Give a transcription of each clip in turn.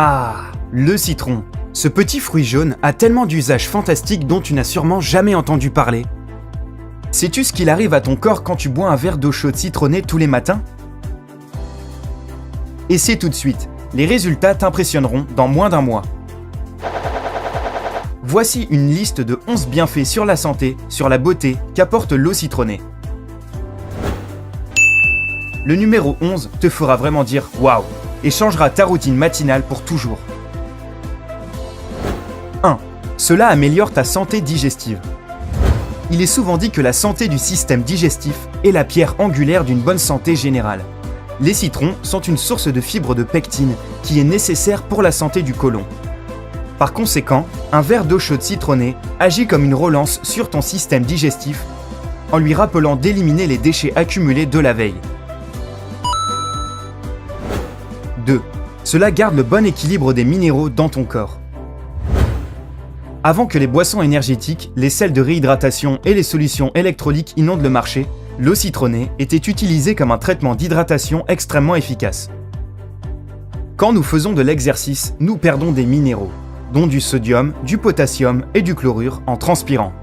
Ah, le citron. Ce petit fruit jaune a tellement d'usages fantastiques dont tu n'as sûrement jamais entendu parler. Sais-tu ce qu'il arrive à ton corps quand tu bois un verre d'eau chaude citronnée tous les matins? Essaie tout de suite, les résultats t'impressionneront dans moins d'un mois. Voici une liste de 11 bienfaits sur la santé, sur la beauté qu'apporte l'eau citronnée. Le numéro 11 te fera vraiment dire « Waouh !» et changera ta routine matinale pour toujours. 1. Cela améliore ta santé digestive. Il est souvent dit que la santé du système digestif est la pierre angulaire d'une bonne santé générale. Les citrons sont une source de fibres de pectine qui est nécessaire pour la santé du côlon. Par conséquent, un verre d'eau chaude citronnée agit comme une relance sur ton système digestif en lui rappelant d'éliminer les déchets accumulés de la veille. 2. Cela garde le bon équilibre des minéraux dans ton corps. Avant que les boissons énergétiques, les sels de réhydratation et les solutions électrolytes inondent le marché, l'eau citronnée était utilisée comme un traitement d'hydratation extrêmement efficace. Quand nous faisons de l'exercice, nous perdons des minéraux, dont du sodium, du potassium et du chlorure en transpirant.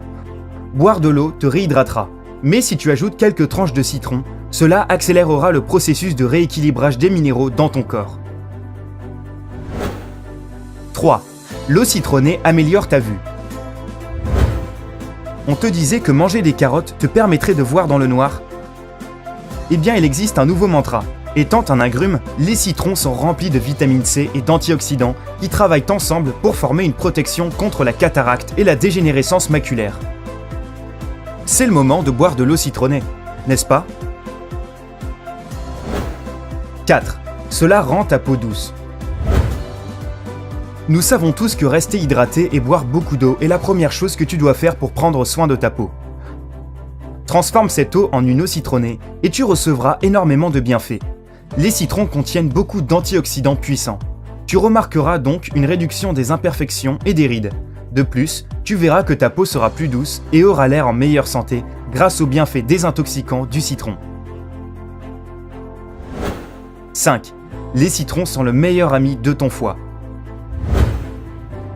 Boire de l'eau te réhydratera, mais si tu ajoutes quelques tranches de citron, cela accélérera le processus de rééquilibrage des minéraux dans ton corps. 3. L'eau citronnée améliore ta vue. On te disait que manger des carottes te permettrait de voir dans le noir. Eh bien, il existe un nouveau mantra. Étant un agrume, les citrons sont remplis de vitamine C et d'antioxydants qui travaillent ensemble pour former une protection contre la cataracte et la dégénérescence maculaire. C'est le moment de boire de l'eau citronnée, n'est-ce pas? 4. Cela rend ta peau douce. Nous savons tous que rester hydraté et boire beaucoup d'eau est la première chose que tu dois faire pour prendre soin de ta peau. Transforme cette eau en une eau citronnée et tu recevras énormément de bienfaits. Les citrons contiennent beaucoup d'antioxydants puissants. Tu remarqueras donc une réduction des imperfections et des rides. De plus, tu verras que ta peau sera plus douce et aura l'air en meilleure santé grâce aux bienfaits désintoxicants du citron. 5. Les citrons sont le meilleur ami de ton foie.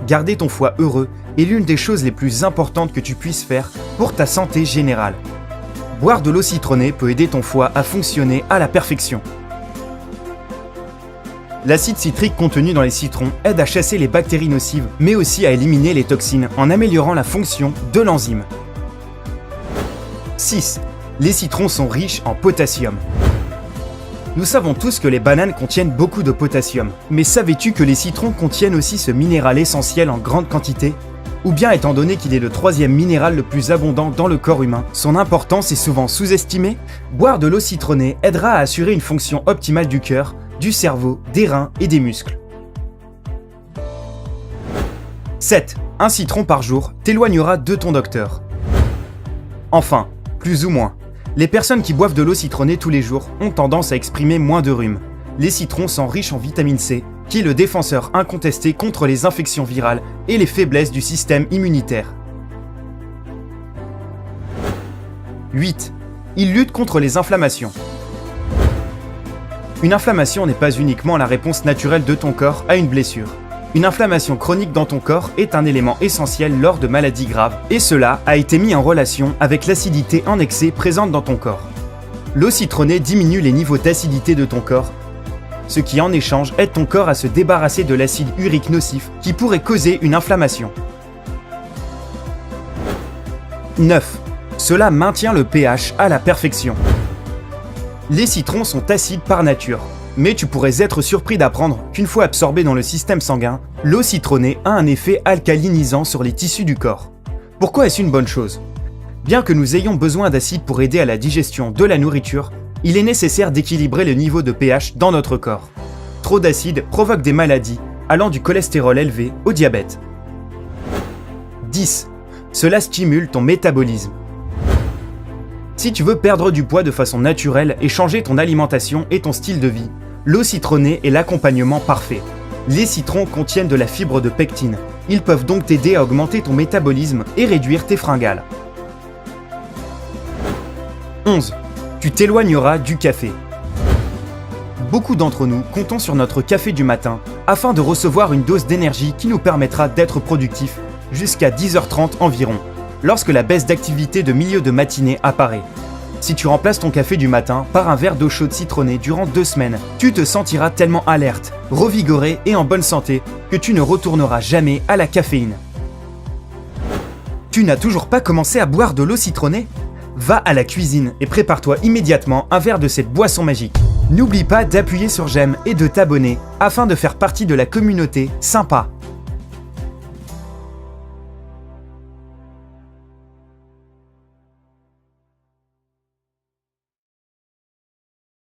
Garder ton foie heureux est l'une des choses les plus importantes que tu puisses faire pour ta santé générale. Boire de l'eau citronnée peut aider ton foie à fonctionner à la perfection. L'acide citrique contenu dans les citrons aide à chasser les bactéries nocives, mais aussi à éliminer les toxines en améliorant la fonction de l'enzyme. 6. Les citrons sont riches en potassium. Nous savons tous que les bananes contiennent beaucoup de potassium, mais savais-tu que les citrons contiennent aussi ce minéral essentiel en grande quantité? Ou bien étant donné qu'il est le 3e minéral le plus abondant dans le corps humain, son importance est souvent sous-estimée? Boire de l'eau citronnée aidera à assurer une fonction optimale du cœur, du cerveau, des reins et des muscles. 7. Un citron par jour t'éloignera de ton docteur. Enfin, plus ou moins. Les personnes qui boivent de l'eau citronnée tous les jours ont tendance à exprimer moins de rhume. Les citrons sont riches en vitamine C, qui est le défenseur incontesté contre les infections virales et les faiblesses du système immunitaire. 8. Il lutte contre les inflammations. Une inflammation n'est pas uniquement la réponse naturelle de ton corps à une blessure. Une inflammation chronique dans ton corps est un élément essentiel lors de maladies graves, et cela a été mis en relation avec l'acidité en excès présente dans ton corps. L'eau citronnée diminue les niveaux d'acidité de ton corps, ce qui en échange aide ton corps à se débarrasser de l'acide urique nocif qui pourrait causer une inflammation. 9. Cela maintient le pH à la perfection. Les citrons sont acides par nature. Mais tu pourrais être surpris d'apprendre qu'une fois absorbée dans le système sanguin, l'eau citronnée a un effet alcalinisant sur les tissus du corps. Pourquoi est-ce une bonne chose? Bien que nous ayons besoin d'acide pour aider à la digestion de la nourriture, il est nécessaire d'équilibrer le niveau de pH dans notre corps. Trop d'acide provoque des maladies, allant du cholestérol élevé au diabète. 10. Cela stimule ton métabolisme. Si tu veux perdre du poids de façon naturelle et changer ton alimentation et ton style de vie, l'eau citronnée est l'accompagnement parfait. Les citrons contiennent de la fibre de pectine. Ils peuvent donc t'aider à augmenter ton métabolisme et réduire tes fringales. 11. Tu t'éloigneras du café. Beaucoup d'entre nous comptons sur notre café du matin afin de recevoir une dose d'énergie qui nous permettra d'être productifs jusqu'à 10h30 environ, lorsque la baisse d'activité de milieu de matinée apparaît. Si tu remplaces ton café du matin par un verre d'eau chaude citronnée durant 2 semaines, tu te sentiras tellement alerte, revigoré et en bonne santé que tu ne retourneras jamais à la caféine. Tu n'as toujours pas commencé à boire de l'eau citronnée ? Va à la cuisine et prépare-toi immédiatement un verre de cette boisson magique. N'oublie pas d'appuyer sur j'aime et de t'abonner afin de faire partie de la communauté sympa.